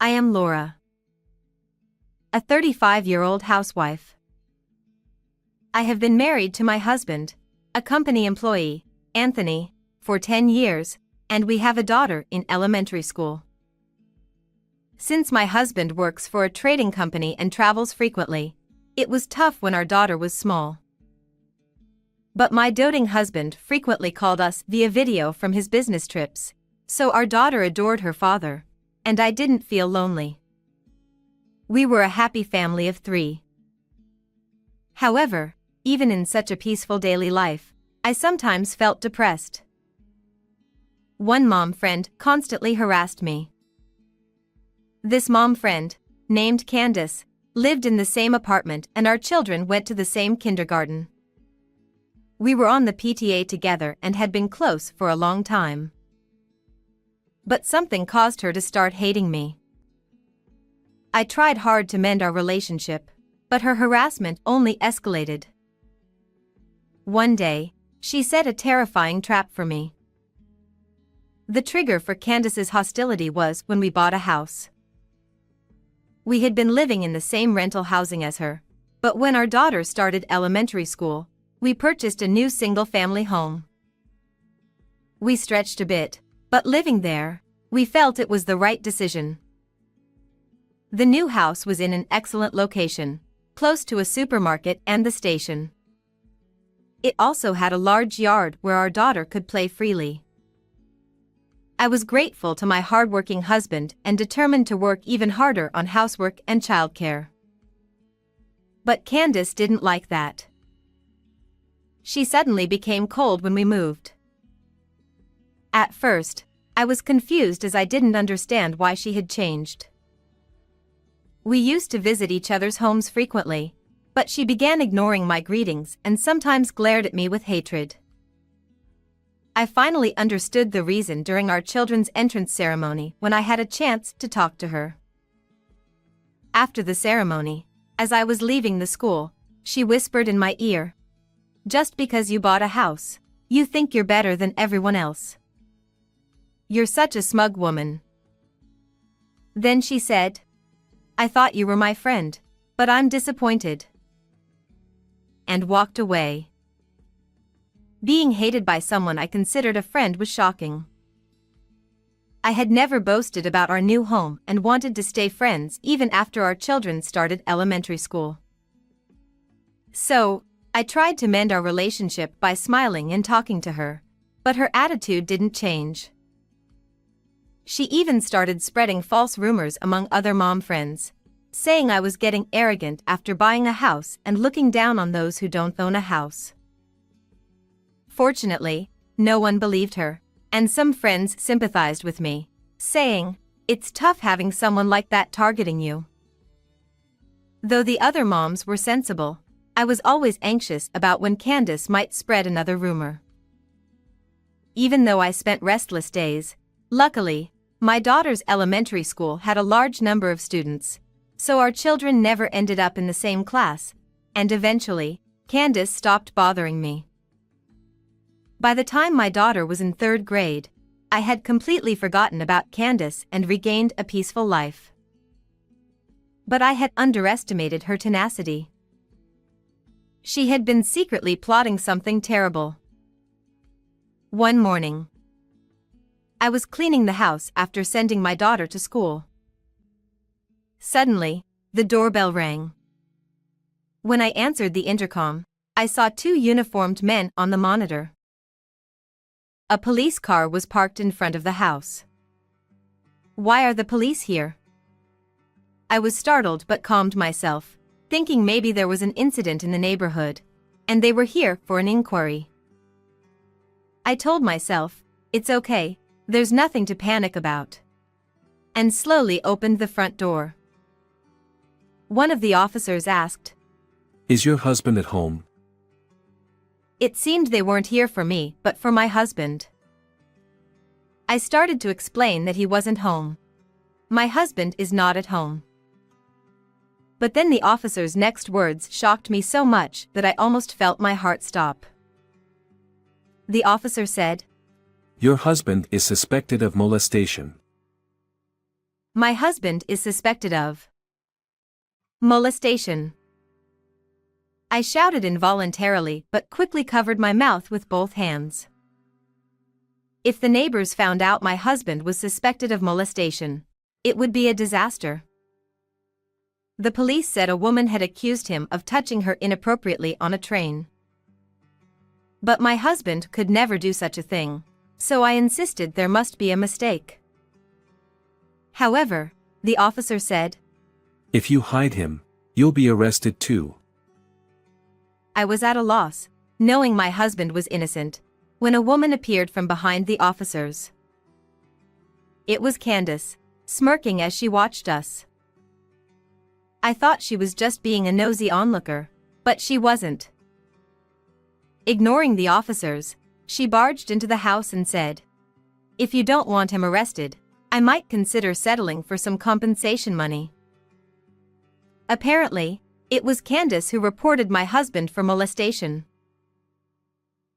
I am Laura, a 35-year-old housewife. I have been married to my husband, a company employee, Anthony, for 10 years, and we have a daughter in elementary school. Since my husband works for a trading company and travels frequently, it was tough when our daughter was small. But my doting husband frequently called us via video from his business trips, so our daughter adored her father, and I didn't feel lonely. We were a happy family of 3. However, even in such a peaceful daily life, I sometimes felt depressed. One mom friend constantly harassed me. This mom friend, named Candace, lived in the same apartment and our children went to the same kindergarten. We were on the PTA together and had been close for a long time. But something caused her to start hating me. I tried hard to mend our relationship, but her harassment only escalated. One day, she set a terrifying trap for me. The trigger for Candace's hostility was when we bought a house. We had been living in the same rental housing as her, but when our daughter started elementary school, we purchased a new single-family home. We stretched a bit, but living there, we felt it was the right decision. The new house was in an excellent location, close to a supermarket and the station. It also had a large yard where our daughter could play freely. I was grateful to my hardworking husband and determined to work even harder on housework and childcare. But Candace didn't like that. She suddenly became cold when we moved. At first, I was confused as I didn't understand why she had changed. We used to visit each other's homes frequently, but she began ignoring my greetings and sometimes glared at me with hatred. I finally understood the reason during our children's entrance ceremony when I had a chance to talk to her. After the ceremony, as I was leaving the school, she whispered in my ear, "Just because you bought a house, you think you're better than everyone else. You're such a smug woman." Then she said, "I thought you were my friend, but I'm disappointed," and walked away. Being hated by someone I considered a friend was shocking. I had never boasted about our new home and wanted to stay friends even after our children started elementary school. So, I tried to mend our relationship by smiling and talking to her, but her attitude didn't change. She even started spreading false rumors among other mom friends, saying I was getting arrogant after buying a house and looking down on those who don't own a house. Fortunately, no one believed her, and some friends sympathized with me, saying, "It's tough having someone like that targeting you." Though the other moms were sensible, I was always anxious about when Candace might spread another rumor. Even though I spent restless days, luckily, my daughter's elementary school had a large number of students, so our children never ended up in the same class, and eventually, Candace stopped bothering me. By the time my daughter was in 3rd grade, I had completely forgotten about Candace and regained a peaceful life. But I had underestimated her tenacity. She had been secretly plotting something terrible. One morning, I was cleaning the house after sending my daughter to school. Suddenly, the doorbell rang. When I answered the intercom, I saw 2 uniformed men on the monitor. A police car was parked in front of the house. "Why are the police here?" I was startled but calmed myself, thinking maybe there was an incident in the neighborhood, and they were here for an inquiry. I told myself, "It's okay, there's nothing to panic about," and slowly opened the front door. One of the officers asked, "Is your husband at home?" It seemed they weren't here for me, but for my husband. I started to explain that he wasn't home. "My husband is not at home." But then the officer's next words shocked me so much that I almost felt my heart stop. The officer said, "Your husband is suspected of molestation." My husband is suspected of molestation. I shouted involuntarily but quickly covered my mouth with both hands. If the neighbors found out my husband was suspected of molestation, it would be a disaster. The police said a woman had accused him of touching her inappropriately on a train. But my husband could never do such a thing, so I insisted there must be a mistake. However, the officer said, If you hide him, you'll be arrested too. I was at a loss, knowing my husband was innocent, when a woman appeared from behind the officers. It was Candace, smirking as she watched us. I thought she was just being a nosy onlooker, but she wasn't. Ignoring the officers, she barged into the house and said, If you don't want him arrested, I might consider settling for some compensation money. Apparently, it was Candace who reported my husband for molestation.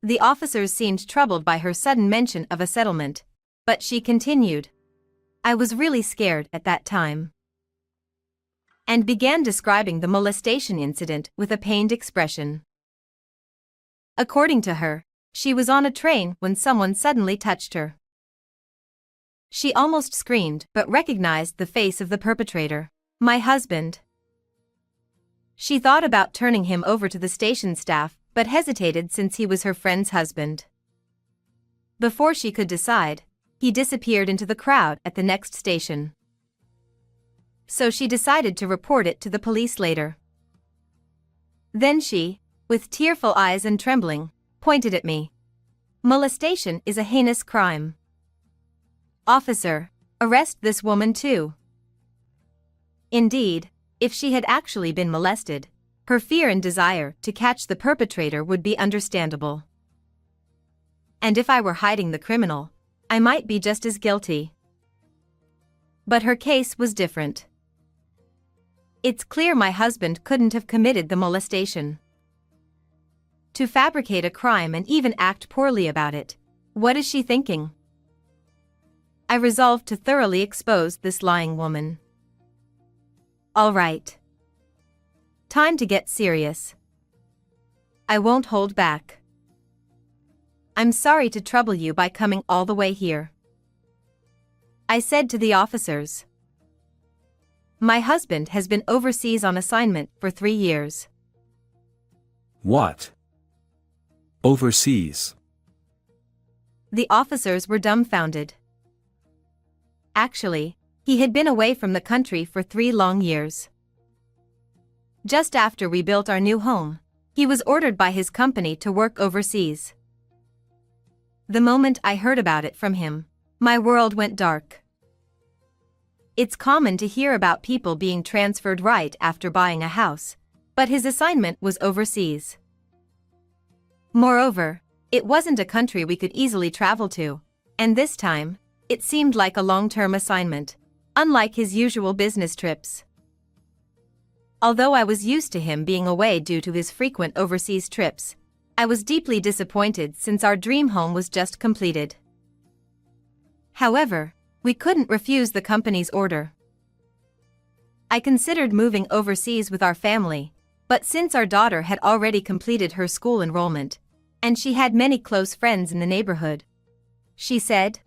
The officers seemed troubled by her sudden mention of a settlement, but she continued. I was really scared at that time. And began describing the molestation incident with a pained expression. According to her, she was on a train when someone suddenly touched her. She almost screamed but recognized the face of the perpetrator, my husband. She thought about turning him over to the station staff but hesitated since he was her friend's husband. Before she could decide, he disappeared into the crowd at the next station. So she decided to report it to the police later. Then she, with tearful eyes and trembling, pointed at me. Molestation is a heinous crime. Officer, arrest this woman too. Indeed, if she had actually been molested, her fear and desire to catch the perpetrator would be understandable. And if I were hiding the criminal, I might be just as guilty. But her case was different. It's clear my husband couldn't have committed the molestation. To fabricate a crime and even act poorly about it, what is she thinking? I resolved to thoroughly expose this lying woman. All right. Time to get serious. I won't hold back. I'm sorry to trouble you by coming all the way here, I said to the officers. My husband has been overseas on assignment for 3 years. What? Overseas? The officers were dumbfounded. Actually, he had been away from the country for 3 long years. Just after we built our new home, he was ordered by his company to work overseas. The moment I heard about it from him, my world went dark. It's common to hear about people being transferred right after buying a house, but his assignment was overseas. Moreover, it wasn't a country we could easily travel to, and this time, it seemed like a long-term assignment, unlike his usual business trips. Although I was used to him being away due to his frequent overseas trips, I was deeply disappointed since our dream home was just completed. However, we couldn't refuse the company's order. I considered moving overseas with our family, but since our daughter had already completed her school enrollment, and she had many close friends in the neighborhood, she said,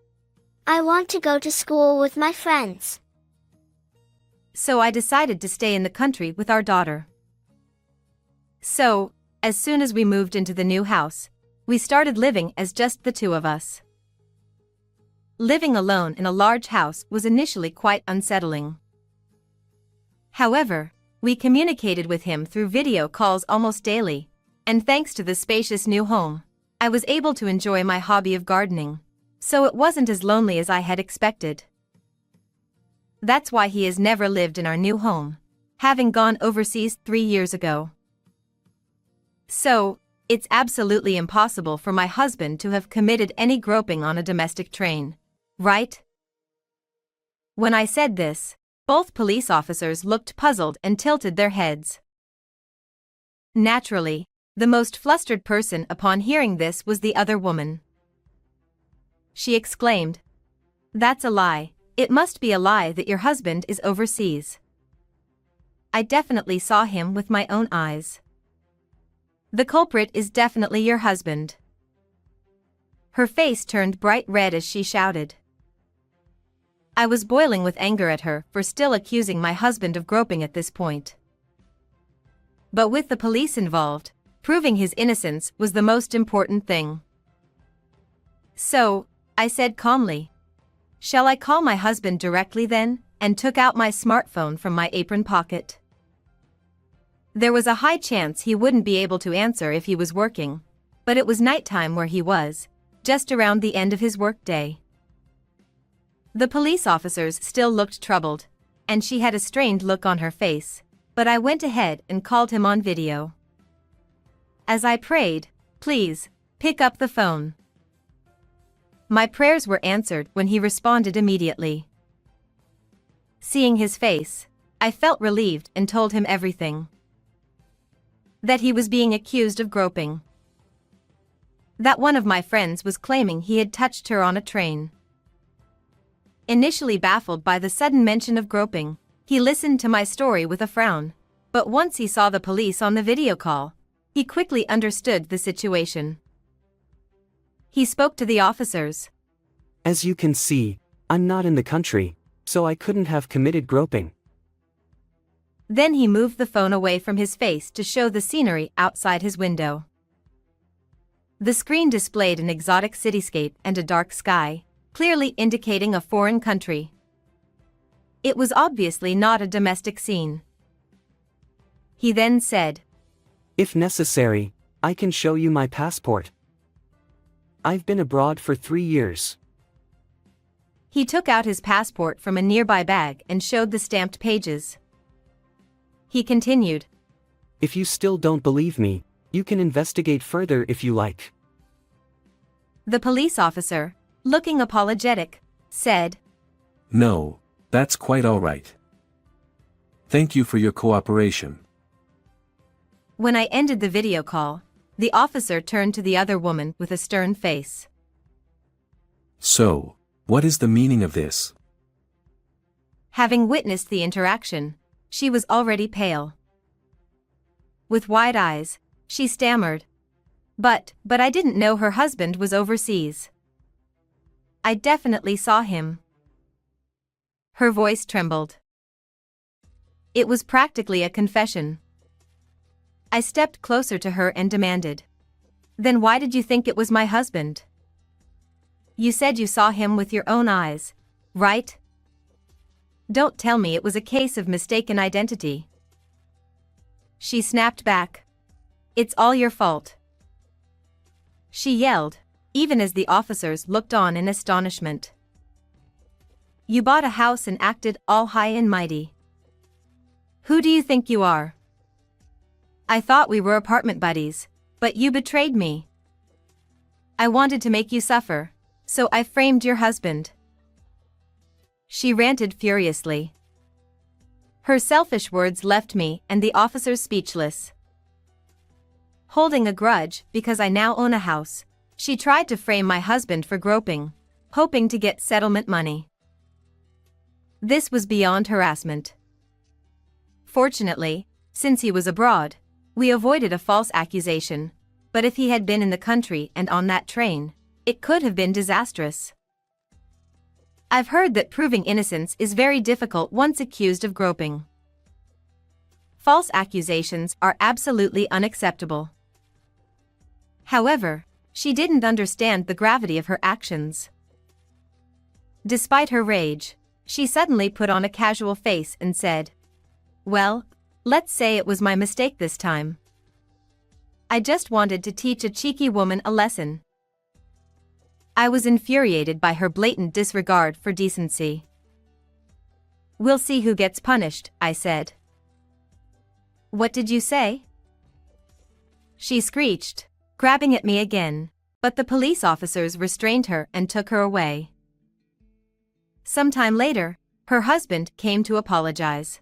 I want to go to school with my friends. So I decided to stay in the country with our daughter. So, as soon as we moved into the new house, we started living as just the 2 of us. Living alone in a large house was initially quite unsettling. However, we communicated with him through video calls almost daily, and thanks to the spacious new home, I was able to enjoy my hobby of gardening, so it wasn't as lonely as I had expected. That's why he has never lived in our new home, having gone overseas 3 years ago. So, it's absolutely impossible for my husband to have committed any groping on a domestic train, right? When I said this, both police officers looked puzzled and tilted their heads. Naturally, the most flustered person upon hearing this was the other woman. She exclaimed, "That's a lie, It must be a lie that your husband is overseas. I definitely saw him with my own eyes. The culprit is definitely your husband. Her face turned bright red as she shouted. I was boiling with anger at her for still accusing my husband of groping at this point. But with the police involved, proving his innocence was the most important thing. So, I said calmly, "Shall I call my husband directly then?" and took out my smartphone from my apron pocket. There was a high chance he wouldn't be able to answer if he was working, but it was nighttime where he was, just around the end of his workday. The police officers still looked troubled, and she had a strained look on her face, but I went ahead and called him on video. As I prayed, "Please, pick up the phone." My prayers were answered when he responded immediately. Seeing his face, I felt relieved and told him everything. That he was being accused of groping. That one of my friends was claiming he had touched her on a train. Initially baffled by the sudden mention of groping, he listened to my story with a frown, but once he saw the police on the video call, he quickly understood the situation. He spoke to the officers. "As you can see, I'm not in the country, so I couldn't have committed groping." Then he moved the phone away from his face to show the scenery outside his window. The screen displayed an exotic cityscape and a dark sky, clearly indicating a foreign country. It was obviously not a domestic scene. He then said, "If necessary, I can show you my passport. I've been abroad for 3 years." He took out his passport from a nearby bag and showed the stamped pages. He continued, "If you still don't believe me, you can investigate further if you like." The police officer, looking apologetic, said, No, that's quite all right. Thank you for your cooperation. When I ended the video call, the officer turned to the other woman with a stern face. So, what is the meaning of this? Having witnessed the interaction, she was already pale. With wide eyes, she stammered, But I didn't know her husband was overseas. I definitely saw him." Her voice trembled. It was practically a confession. I stepped closer to her and demanded, "Then why did you think it was my husband? You said you saw him with your own eyes, right? Don't tell me it was a case of mistaken identity." She snapped back, "It's all your fault." She yelled, even as the officers looked on in astonishment. "You bought a house and acted all high and mighty. Who do you think you are? I thought we were apartment buddies, but you betrayed me. I wanted to make you suffer, so I framed your husband." She ranted furiously. Her selfish words left me and the officers speechless. Holding a grudge because I now own a house, she tried to frame my husband for groping, hoping to get settlement money. This was beyond harassment. Fortunately, since he was abroad, we avoided a false accusation, but if he had been in the country and on that train, it could have been disastrous. I've heard that proving innocence is very difficult once accused of groping. False accusations are absolutely unacceptable. However, she didn't understand the gravity of her actions. Despite her rage, she suddenly put on a casual face and said, "Well, let's say it was my mistake this time. I just wanted to teach a cheeky woman a lesson." I was infuriated by her blatant disregard for decency. "We'll see who gets punished," I said. "What did you say?" She screeched, grabbing at me again, but the police officers restrained her and took her away. Sometime later, her husband came to apologize.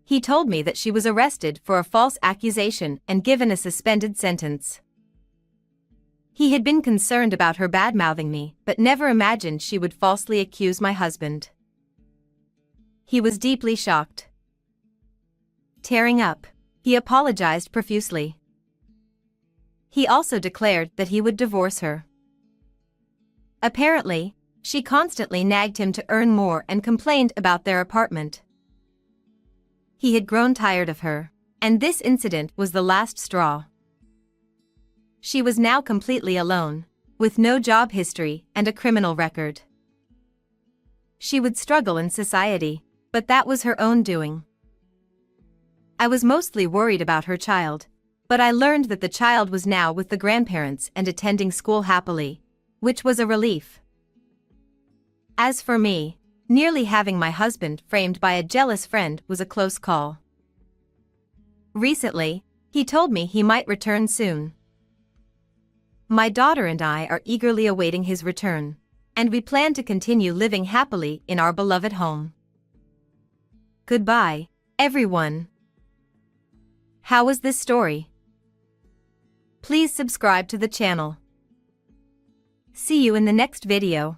He told me that she was arrested for a false accusation and given a suspended sentence. He had been concerned about her bad-mouthing me, but never imagined she would falsely accuse my husband. He was deeply shocked. Tearing up, he apologized profusely. He also declared that he would divorce her. Apparently, she constantly nagged him to earn more and complained about their apartment. He had grown tired of her, and this incident was the last straw. She was now completely alone, with no job history and a criminal record. She would struggle in society, but that was her own doing. I was mostly worried about her child, but I learned that the child was now with the grandparents and attending school happily, which was a relief. As for me, nearly having my husband framed by a jealous friend was a close call. Recently, he told me he might return soon. My daughter and I are eagerly awaiting his return, and we plan to continue living happily in our beloved home. Goodbye, everyone. How was this story? Please subscribe to the channel. See you in the next video.